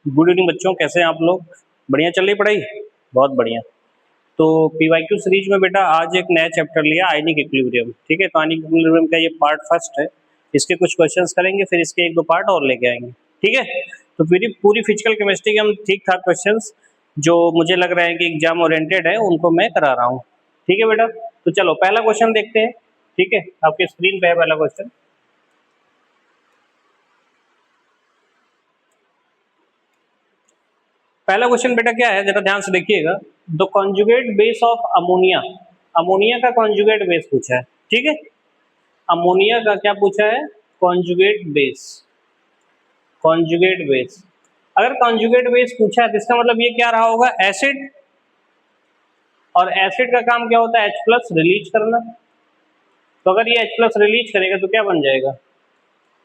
Good evening बच्चों, कैसे हैं आप लोग? बढ़िया चल रही पढ़ाई? बहुत बढ़िया। तो पीवाईक्यू सीरीज में बेटा आज एक नया चैप्टर लिया, आयनिक इक्विलिब्रियम। ठीक है, तो आयनिक इक्विलिब्रियम का ये पार्ट फर्स्ट है। इसके कुछ क्वेश्चंस करेंगे, फिर इसके एक दो पार्ट और लेके आएंगे। ठीक है, तो फिर पूरी फिजिकल केमिस्ट्री के हम ठीक ठाक क्वेश्चंस जो मुझे लग रहा है कि एग्जाम ओरिएंटेड है उनको मैं करा रहा हूँ। ठीक है बेटा, तो चलो पहला क्वेश्चन देखते हैं। ठीक है, आपके स्क्रीन पे है पहला क्वेश्चन। पहला क्वेश्चन बेटा क्या है, जरा ध्यान से देखिएगा। The conjugate base of ammonia, ammonia का कॉन्जुगेट बेस पूछा है। ठीक है, अमोनिया का क्या पूछा है? Conjugate base. कॉन्जुगेट बेस, अगर कॉन्जुगेट बेस पूछा है तो इसका मतलब ये क्या रहा होगा? एसिड। और एसिड का काम क्या होता है? H प्लस रिलीज करना। तो अगर ये H प्लस रिलीज करेगा तो क्या बन जाएगा?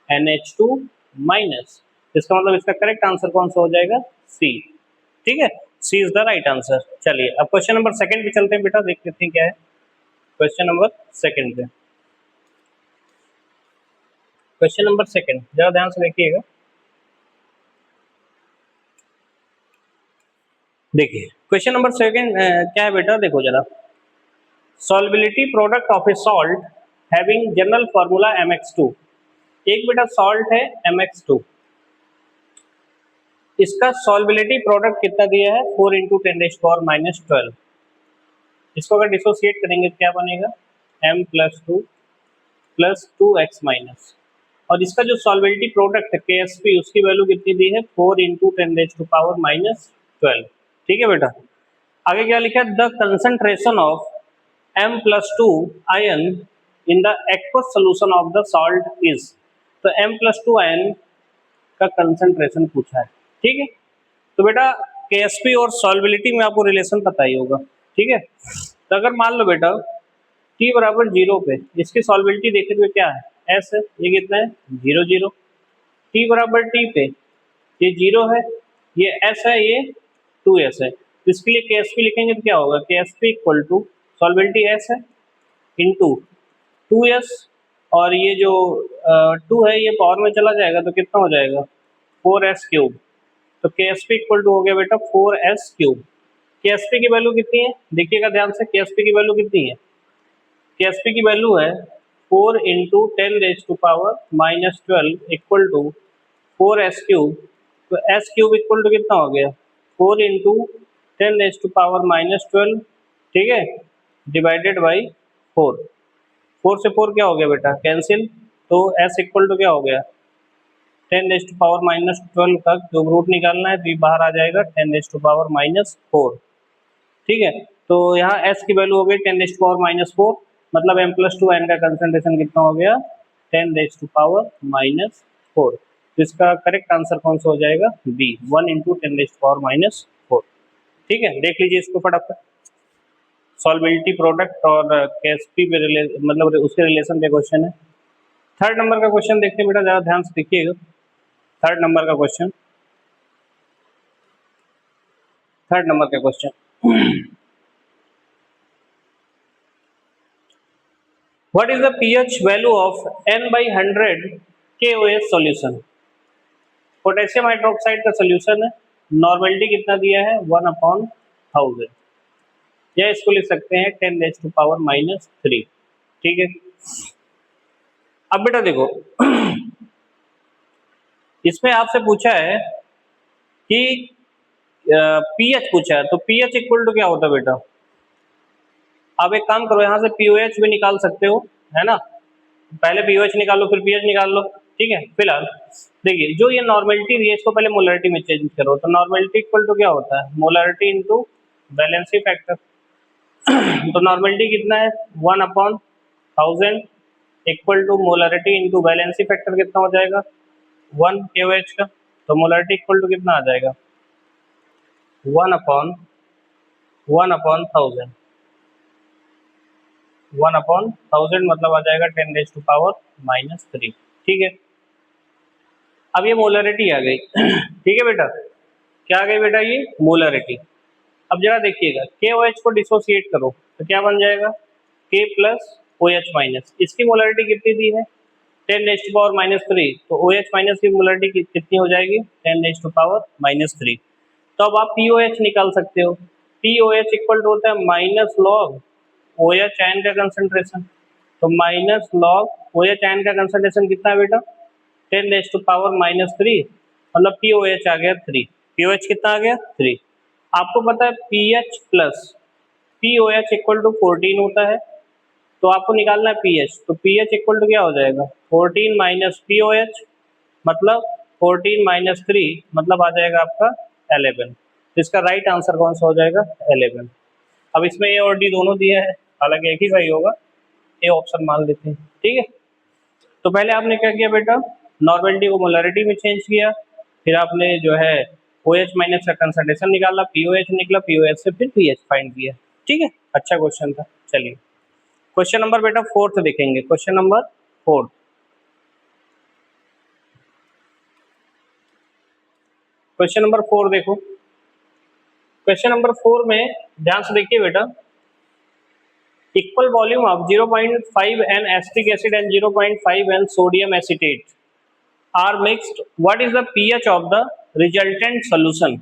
NH2 minus. इसका मतलब इसका करेक्ट आंसर कौन सा हो जाएगा? सी। ठीक है, सी इज द राइट आंसर। चलिए अब क्वेश्चन नंबर सेकंड पे चलते हैं बेटा, देख लेते हैं क्या है क्वेश्चन नंबर सेकंड पे। क्वेश्चन नंबर सेकंड जरा ध्यान से देखिएगा। देखिए क्वेश्चन नंबर सेकंड क्या है बेटा, देखो जरा। Solubility product of a salt having general formula MX2। एक बेटा सॉल्ट है MX2, इसका सॉल्बिलिटी प्रोडक्ट कितना दिया है? 4 इंटू 10⁻⁻12। इसको अगर डिसोसिएट करेंगे तो क्या बनेगा? M plus 2 plus 2x minus. और इसका जो सॉल्बिलिटी प्रोडक्ट है KSP, उसकी वैल्यू कितनी दी है? 4 इंटू 10⁻⁻12। ठीक है बेटा, आगे क्या लिखा है? The concentration of M plus 2 ion in the aqueous solution of the salt is. तो M प्लस 2 आयन का कंसंट्रेशन पूछा है। ठीक है, तो बेटा KSP और सॉल्बिलिटी में आपको रिलेशन पता ही होगा। ठीक है, तो अगर मान लो बेटा T बराबर 0 पे इसकी सॉल्बिलिटी देखे तो क्या है? S है, ये कितना है? 0 0। T बराबर T पे ये 0 है, ये S है, ये 2S है। तो इसके लिए KSP लिखेंगे तो क्या होगा? KSP इक्वल टू सॉल्बिलिटी S है इंटू 2S, और ये जो 2 है ये पावर में चला जाएगा तो कितना हो जाएगा? 4S cube. तो KSP इक्वल टू हो गया बेटा 4S क्यूब। KSP की वैल्यू कितनी है देखिएगा ध्यान से, KSP की वैल्यू कितनी है? KSP की वैल्यू है 4 into 10⁻⁻12 equal to 4S cube. तो S क्यूब इक्वल टू कितना हो गया? 4 इंटू 10⁻⁻12। ठीक है, डिवाइडेड बाई 4। 4 से 4 क्या हो गया बेटा? कैंसिल। तो S इक्वल टू क्या हो गया? 10⁻⁻12 तक जो रूट निकालना है तो ये बाहर आ जाएगा 10⁻⁻4। ठीक है, तो यहाँ S की वैल्यू हो गई 10⁻⁻4, मतलब M प्लस 2 आयन का कंसंट्रेशन कितना हो गया? 10⁻⁻4। तो इसका करेक्ट आंसर कौन सा हो जाएगा? B, 1 into 10⁻⁻4। ठीक है, देख लीजिए इसको फटाफट। सॉल्बिलिटी प्रोडक्ट और KSP पे मतलब उसके रिलेशन पे क्वेश्चन है। थर्ड नंबर का क्वेश्चन देखते हैं बेटा, जरा ध्यान से देखिएगा। थर्ड नंबर का क्वेश्चन, थर्ड नंबर का question. What is the pH value of N/100 KOH solution? Potassium hydroxide का सोल्यूशन है, नॉर्मलिटी कितना दिया है? 1/1000, या इसको लिख सकते हैं 10⁻⁻3। ठीक है, अब बेटा देखो इसमें आपसे पूछा है कि पीएच पूछा है, तो पीएच इक्वल टू क्या होता है बेटा? आप एक काम करो, यहाँ से पीओएच भी निकाल सकते हो, है ना? पहले पीओएच निकाल लो फिर पीएच निकाल लो। ठीक है, फिलहाल देखिए जो ये नॉर्मलिटी दी है इसको पहले मोलरिटी में चेंज करो। तो नॉर्मलिटी इक्वल टू क्या होता है? Molarity into valency factor. तो नॉर्मलिटी कितना है? 1/1000 equal to molarity into valency factor कितना हो जाएगा? 1 KOH का। तो मोलरिटी इक्वल टू कितना आ जाएगा? 1/1000 1/1000 मतलब आ जाएगा 10⁻⁻3। ठीक है, अब ये मोलरिटी आ गई। ठीक है बेटा, क्या आ गई बेटा? ये मोलरिटी। अब जरा देखिएगा KOH को डिसोसिएट करो तो क्या बन जाएगा? K plus OH minus. इसकी मोलरिटी कितनी दी है? 10⁻³ तो OH माइनस की मोलरिटी कितनी हो जाएगी 10⁻³ तो अब आप POH निकाल सकते हो। POH इक्वल टू होता है माइनस लॉग OH आयन का कंसंट्रेशन, तो माइनस लॉग OH आयन का कंसंट्रेशन कितना है बेटा 10⁻³ मतलब POH आ गया 3। POH कितना आ गया 3। आपको पता है PH plus POH equal to 14 होता है, तो आपको निकालना है पीएच, तो पीएच इक्वल टू क्या हो जाएगा 14 माइनस POH मतलब 14 माइनस 3 मतलब आ जाएगा आपका 11। तो इसका राइट आंसर कौन सा हो जाएगा 11। अब इसमें ए और डी दोनों दिया है, हालांकि एक ही सही होगा, ए ऑप्शन मान लेते हैं। ठीक है, तो पहले आपने क्या किया बेटा नॉर्मेलिटी को मोलरिटी में चेंज किया, फिर आपने जो है OH माइनस का कंसंट्रेशन निकाला, POH निकला, POH से फिर पीएच फाइंड किया। ठीक है, अच्छा क्वेश्चन था। चलिए क्वेश्चन नंबर बेटा 4 देखेंगे। क्वेश्चन नंबर 4, क्वेश्चन नंबर 4 देखो। क्वेश्चन नंबर 4 में ध्यान से देखिए बेटा, equal volume of 0.5 N acetic acid and 0.5 N sodium acetate are mixed, what is the pH of the resultant solution.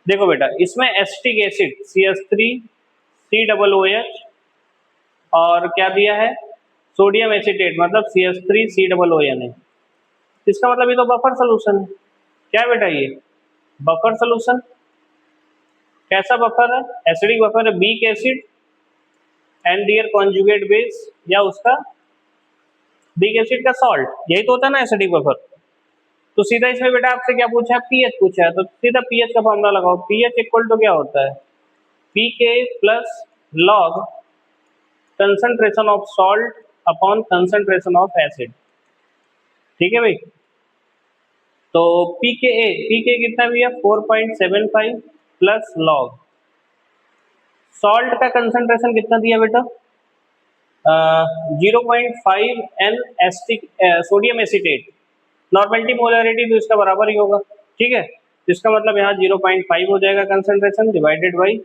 देखो बेटा इसमें एसिटिक एसिड CH3 COOH और क्या दिया है सोडियम एसीटेट मतलब CH3 COON है। इसका मतलब ये तो बफर सोल्यूशन है। क्या बेटा ये बफर सोल्यूशन, कैसा बफर है एसिडिक बफर है, weak acid and their conjugate base या उसका वीक एसिड का सॉल्ट, यही तो होता है ना एसिडिक बफर। तो सीधा इसमें बेटा आपसे क्या पूछा है पीएच पूछा है, तो सीधा पीएच का फॉर्मूला लगाओ। पीएच इक्वल टू क्या होता है pK plus log concentration of salt upon concentration of acid. ठीक है भाई, तो पीके कितना भी है 4.75 प्लस लॉग सॉल्ट का कंसंट्रेशन कितना दिया बेटा 0.5 N acetic sodium acetate, normality molarity तो इसका बराबर ही होगा। ठीक है, तो इसका मतलब यहाँ 0.5 हो जाएगा कंसंट्रेशन डिवाइडेड बाई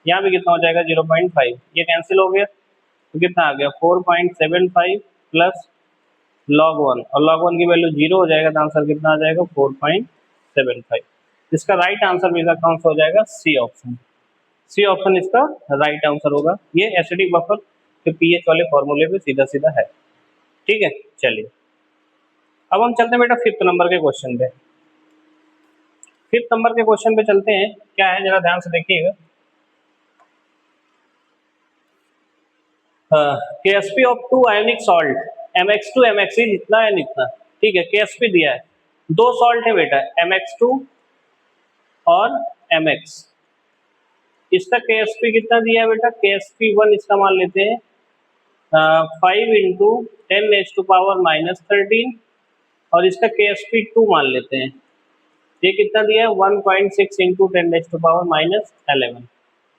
यहाँ भी कितना हो जाएगा 0.5, ये कैंसिल हो गया तो कितना आ गया 4.75 प्लस log 1 और log 1 की वैल्यू 0 हो जाएगा तो आंसर कितना आ जाएगा 4.75। इसका राइट आंसर भी कौन सा हो जाएगा सी ऑप्शन। सी ऑप्शन इसका राइट आंसर होगा। ये एसिडिक बफर के पीएच वाले फॉर्मूले पे सीधा सीधा है। ठीक है, चलिए अब हम चलते हैं बेटा 5th नंबर के क्वेश्चन पे। 5th नंबर के क्वेश्चन पे चलते हैं, क्या है जरा ध्यान से देखिएगा। KSP of 2 ionic salt MX2 MXE जितना है इतना। ठीक है, KSP दिया है, दो सॉल्ट है बेटा MX2 और MX। इसका KSP कितना दिया है बेटा KSP1 इसका मान लेते हैं 5 इंटू 10⁻⁻13 और इसका KSP2 मान लेते हैं, ये कितना दिया है 1.6 into 10⁻⁻11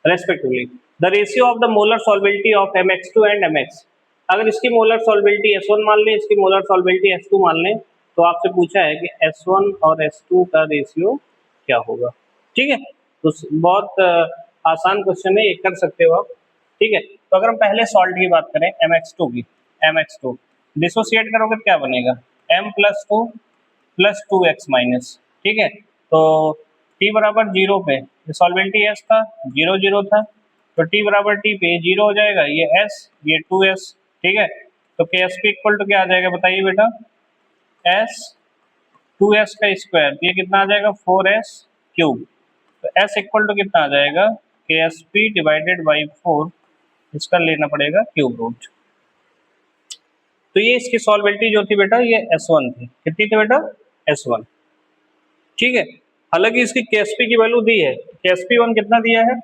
respectively. The ratio of the molar solubility of MX2 and MX। अगर इसकी मोलर सॉल्बिलिटी S1 मान लें, इसकी मोलर सॉल्बिलिटी S2 मान लें, तो आपसे पूछा है कि S1 और S2 का रेशियो क्या होगा। ठीक है, तो बहुत आसान क्वेश्चन है, ये कर सकते हो आप। ठीक है, तो अगर हम पहले सॉल्ट की बात करें MX2 की, MX2 डिसोसिएट करोगे तो क्या बनेगा M plus 2 plus 2x minus. ठीक है, तो t बराबर 0 पे सॉल्वेंटी S था 0 0 था, तो t बराबर t पे 0 हो जाएगा, ये S ये 2s। ठीक है, तो KSP इक्वल टू क्या आ जाएगा बताइए बेटा S 2s का स्क्वायर, ये कितना आ जाएगा 4s क्यूब। तो S इक्वल टू कितना आ जाएगा KSP डिवाइडेड बाई 4, इसका लेना पड़ेगा क्यूब रूट। तो ये इसकी सॉल्वेंटी जो थी बेटा ये S1 थी, कितनी थी बेटा S1। ठीक है, हालांकि इसकी KSP की वैल्यू दी है, KSP1 कितना दिया है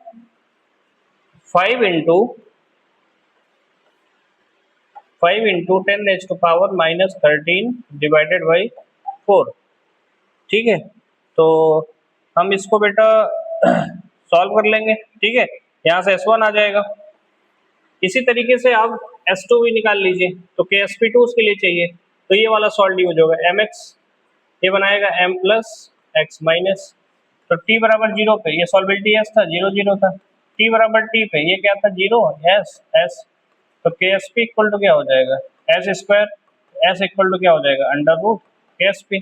5 इंटू 10⁻⁻13 डिवाइडेड बाई 4। ठीक है, तो हम इसको बेटा सॉल्व कर लेंगे। ठीक है, यहाँ से S1 आ जाएगा, इसी तरीके से आप S2 भी निकाल लीजिए, तो KSP2 उसके लिए चाहिए, तो ये वाला सॉल्व यूज होगा MX, ये बनाएगा M प्लस x माइनस। तो t बराबर 0 पे ये सॉल्बिलिटी S था 0 0 था, t बराबर t पे ये क्या था 0 S। तो KSP इक्वल टू क्या हो जाएगा S square, S equal to क्या हो जाएगा, अंडर रूट KSP।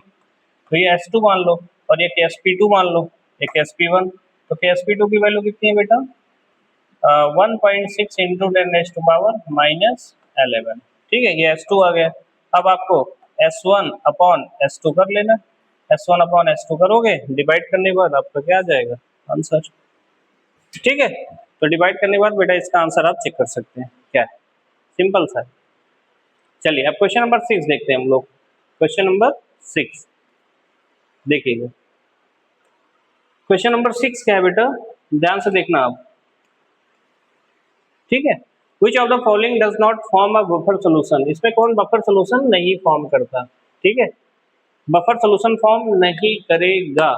तो ये S2 मान लो और ये KSP2 मान लो, ये KSP1। तो KSP2 की वैल्यू कितनी है बेटा, 1.6 इंटू 10⁻⁻11। ठीक है, ये S2 आ गया। अब आपको S1 अपॉन S2 कर लेना। S1 अपॉन S2 करोगे, डिवाइड करने के बाद आपका क्या आ जाएगा, आंसर। ठीक है, तो डिवाइड करने के बाद बेटा इसका आंसर आप चेक कर सकते हैं क्या है, सिंपल सा है। चलिए अब क्वेश्चन नंबर 6 देखते हैं हम लोग। क्वेश्चन नंबर 6 देखिएगा। क्वेश्चन नंबर 6 क्या है बेटा, ध्यान से देखना आप। ठीक है, which of the following does not form a buffer solution, इसमें कौन बफर सोल्यूशन नहीं फॉर्म करता। ठीक है, बफर सोल्यूशन फॉर्म नहीं करेगा।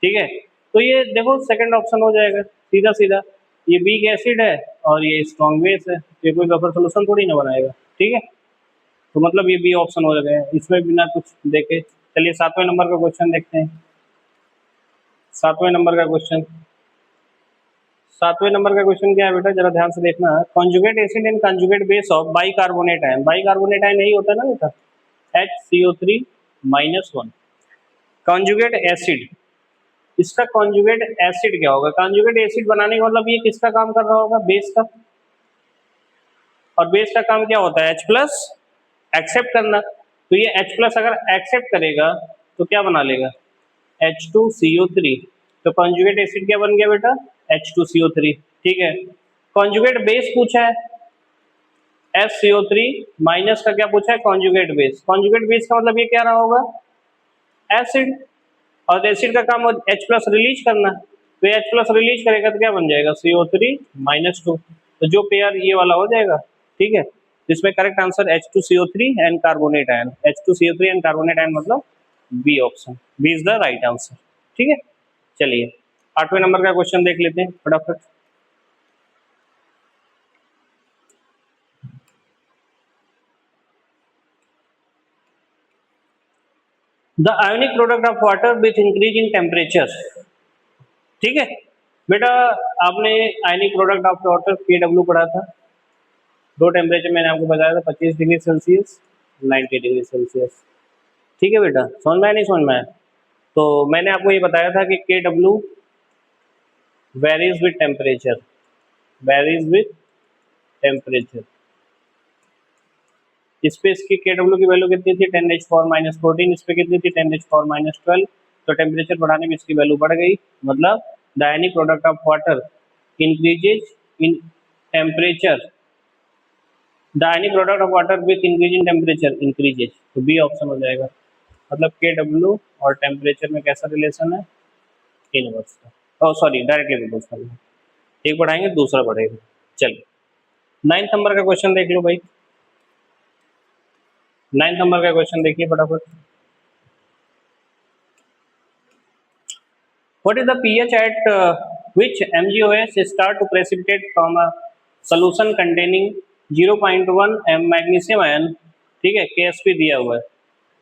ठीक है, तो ये देखो सेकंड ऑप्शन हो जाएगा सीधा सीधा, ये वीक एसिड है और ये स्ट्रॉन्ग बेस है, ये कोई बफर सोल्यूशन थोड़ी ना बनाएगा। ठीक है, तो मतलब ये बी ऑप्शन हो जाएगा इसमें बिना कुछ देखे। चलिए 7वें नंबर का क्वेश्चन देखते हैं। 7वें नंबर का क्वेश्चन, 7वें नंबर का क्वेश्चन क्या है बेटा, जरा ध्यान से देखना। Conjugate acid and conjugate base of bicarbonate ion, bicarbonate ion यही होता है ना बेटा, HCO3-1। कॉन्जुगेट एसिड, इसका कॉन्जुगेट एसिड क्या होगा, कॉन्जुगेट एसिड बनाने का मतलब ये किसका काम कर रहा होगा, बेस का। और बेस का काम क्या होता है, H+ एक्सेप्ट करना। तो ये H+ अगर एक्सेप्ट करेगा तो क्या बना लेगा, H2CO3। तो कॉन्जुगेट एसिड क्या बन गया बेटा, H2CO3। ठीक है, कॉन्जुगेट बेस पूछा है, FCO3 माइनस का क्या पूछा है, कॉन्जुगेट बेस। कॉन्जुगेट बेस का मतलब ये क्या रहा होगा, एसिड। और एसिड का काम H+ रिलीज करना, तो H+ रिलीज करेगा तो क्या बन जाएगा, CO3-2। तो जो पेयर ये वाला हो जाएगा। ठीक है, जिसमें correct answer H2CO3 and carbonate ion, H2CO3 and carbonate ion मतलब B option, B is the right answer. ठीक है, चलिए 8वें नंबर का क्वेश्चन देख लेते हैं फटाफट। The ionic product of water with increase in temperature. ठीक है बेटा, आपने ionic product of water KW पढ़ा था। दो टेम्परेचर मैंने आपको बताया था, 25 डिग्री सेल्सियस, 90 डिग्री सेल्सियस। ठीक है बेटा, समझ में आया नहीं समझ में आया। तो मैंने आपको ये बताया था कि KW varies with temperature, varies with temperature. इस पे इसकी KW की वैल्यू कितनी थी, 10⁻⁻14। इस पे कितनी थी, 10⁻⁻12। तो टेम्परेचर बढ़ाने में इसकी वैल्यू बढ़ गई, मतलब the ionic product of water increases in temperature, the ionic product of water with increase in temperature increases. तो बी ऑप्शन हो जाएगा, मतलब KW और टेम्परेचर में कैसा रिलेशन है, इनवर्स का। सॉरी, डायरेक्टली प्रोपोर्शनल है। एक बढ़ाएंगे दूसरा बढ़ेगा। चलिए 9th नंबर का क्वेश्चन देख लो भाई। 9th नंबर का क्वेश्चन देखिए फटाफट। What is the pH at which MgOH start to precipitate from a solution containing 0.1 m magnesium ion। ठीक है, KSP दिया हुआ है,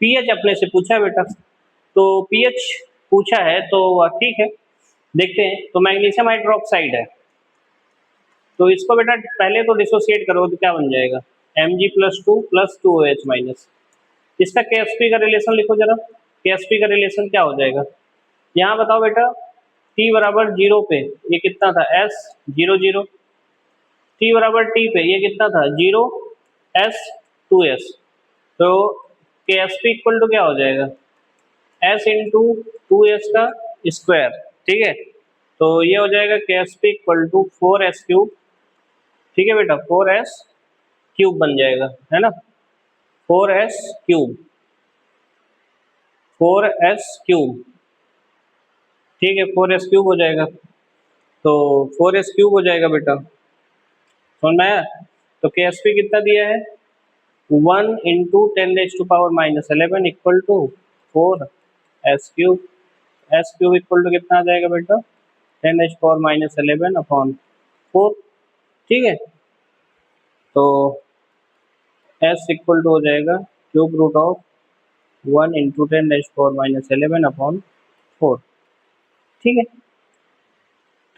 pH अपने से पूछा है बेटा, तो pH पूछा है तो ठीक है, देखते हैं। तो मैग्नीशियम हाइड्रोक्साइड है, तो इसको बेटा पहले तो डिसोसिएट करो तो क्या बन जाएगा, Mg+2 + 2OH-। इसका KSP का रिलेशन लिखो जरा, KSP का रिलेशन क्या हो जाएगा, यहाँ बताओ बेटा, T बराबर 0 पे ये कितना था, S00। T बराबर T पे ये कितना था, 0 S2S। तो KSP इक्वल टू क्या हो जाएगा, S इंटू 2S का स्क्वायर। ठीक है, तो ये हो जाएगा KSP इक्वल टू 4S3। ठीक है बेटा, 4S3 बन जाएगा, है ना, 4S3, 4S3। ठीक है, 4S3 हो जाएगा, तो 4S3 हो जाएगा बेटा, समझ में आया। तो KSP कितना दिया है, 1 into 10⁻⁻11 equal to 4S3। S3 equal to कितना आ जाएगा बेटा, 10⁻⁻11 अपॉन 4। ठीक है, तो S इक्वल टू हो जाएगा cube root of 1 into 10⁻⁻11 upon 4। ठीक है,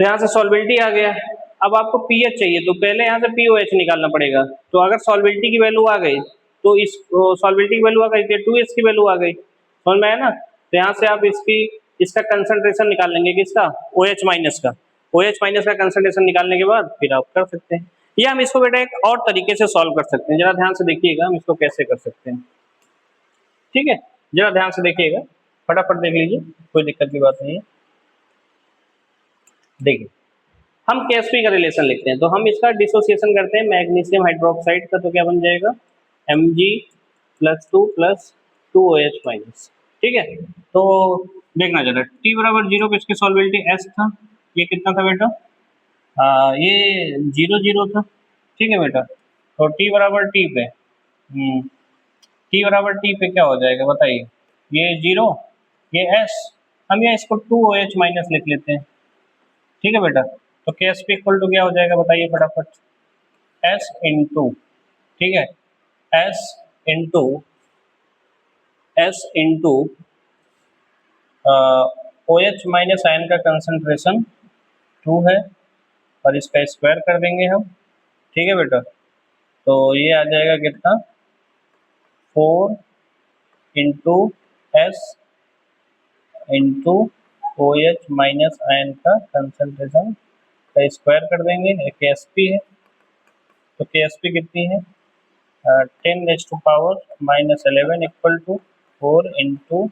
तो यहाँ से सॉल्बिलिटी आ गया। अब आपको पीएच चाहिए, तो पहले यहाँ से पीओएच निकालना पड़ेगा। तो अगर सॉल्बिलिटी की वैल्यू आ गई तो इस सॉल्बिलिटी की वैल्यू आ गई, 2H की वैल्यू आ गई, समझ में आया ना। तो यहाँ से आप इसका कंसंट्रेशन निकाल लेंगे, किसका, OH माइनस का। OH माइनस का कंसंट्रेशन निकालने के बाद फिर आप कर सकते हैं, या हम इसको बेटा एक और तरीके से सॉल्व कर सकते हैं। जरा ध्यान से देखिएगा हम इसको कैसे कर सकते हैं, ठीक है, जरा ध्यान से देखिएगा, फटाफट देख लीजिए, कोई दिक्कत की बात नहीं है। देखिए हम KSP का रिलेशन लिखते हैं, तो हम इसका डिसोसिएशन करते हैं मैग्नीशियम हाइड्रोक्साइड का, तो क्या बन जाएगा Mg+2 + 2OH माइनस, ठीक है। तो देखना जरा, T बराबर 0 पे इसकी सॉल्बिलिटी S था, ये कितना था बेटा, ये 0 था, ठीक है बेटा। तो T बराबर T पे T बराबर T पे क्या हो जाएगा बताइए, ये 0, ये S, हम यहाँ इसको 2OH माइनस लिख लेते हैं, ठीक है बेटा। तो KSP इक्वल टू क्या हो जाएगा बताइए फटाफट, S इंटू, ठीक है, S into OH minus ion का कंसंट्रेशन 2 है और इसका स्क्वायर कर देंगे हम, ठीक है बेटा। तो ये आ जाएगा कितना, 4 into S into OH minus ion का कंसंट्रेशन का स्क्वायर कर देंगे, KSP है। तो KSP कितनी है, 10⁻⁻11 equal to 4 into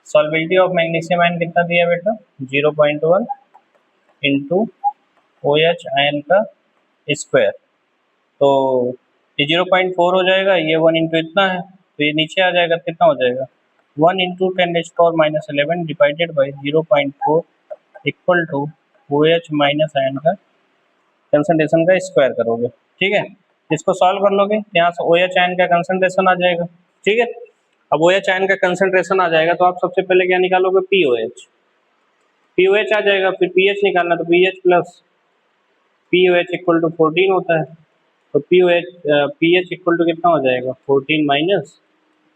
solubility of magnesium ion कितना दिया बेटा, 0.1 इंटू OH आयन का स्क्वायर। तो ये 0.4 हो जाएगा, ये 1 इंटू इतना है, तो ये नीचे आ जाएगा, कितना हो जाएगा 1 into 10⁻11 divided by 0.4 equal to OH minus ion का कंसंट्रेशन का स्क्वायर करोगे, ठीक है। इसको सॉल्व कर लोगे, यहाँ से OH आयन का कंसंट्रेशन आ जाएगा, ठीक है। अब OH आयन का कंसंट्रेशन आ जाएगा तो आप सबसे पहले क्या निकालोगे, POH आ जाएगा, फिर pH निकालना, तो pH plus POH equal to 14 होता है, तो pH इक्वल टू कितना हो जाएगा, 14 माइनस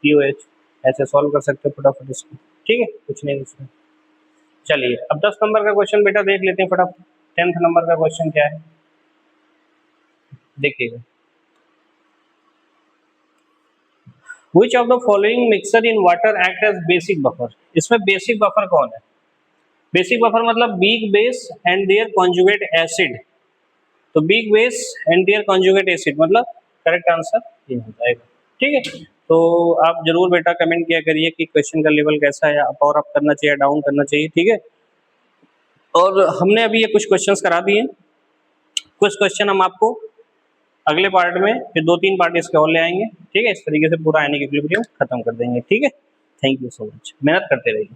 POH। ऐसे सॉल्व कर सकते हो फटाफट इसको, ठीक है, कुछ नहीं इसमें। चलिए अब 10 नंबर का क्वेश्चन बेटा देख लेते हैं फटाफट। 10th नंबर का क्वेश्चन क्या है देखिएगा, Which of the following mixture in water act as basic buffer? इसमें बेसिक बफर कौन है, बेसिक बफर मतलब big base and their conjugate acid, तो big base and their conjugate acid मतलब करेक्ट आंसर ये हो जाएगा, ठीक है। तो आप जरूर बेटा कमेंट किया करिए कि क्वेश्चन का लेवल कैसा है, अप और अप करना चाहिए, डाउन करना चाहिए, ठीक है। और हमने अभी ये कुछ क्वेश्चंस करा दिए, कुछ क्वेश्चन हम आपको अगले पार्ट में फिर 2-3 पार्ट इसके और ले आएंगे, ठीक है। इस तरीके से पूरा आयनिक इक्विलिब्रियम खत्म कर देंगे, ठीक है। थैंक यू सो मच, मेहनत करते रहिए।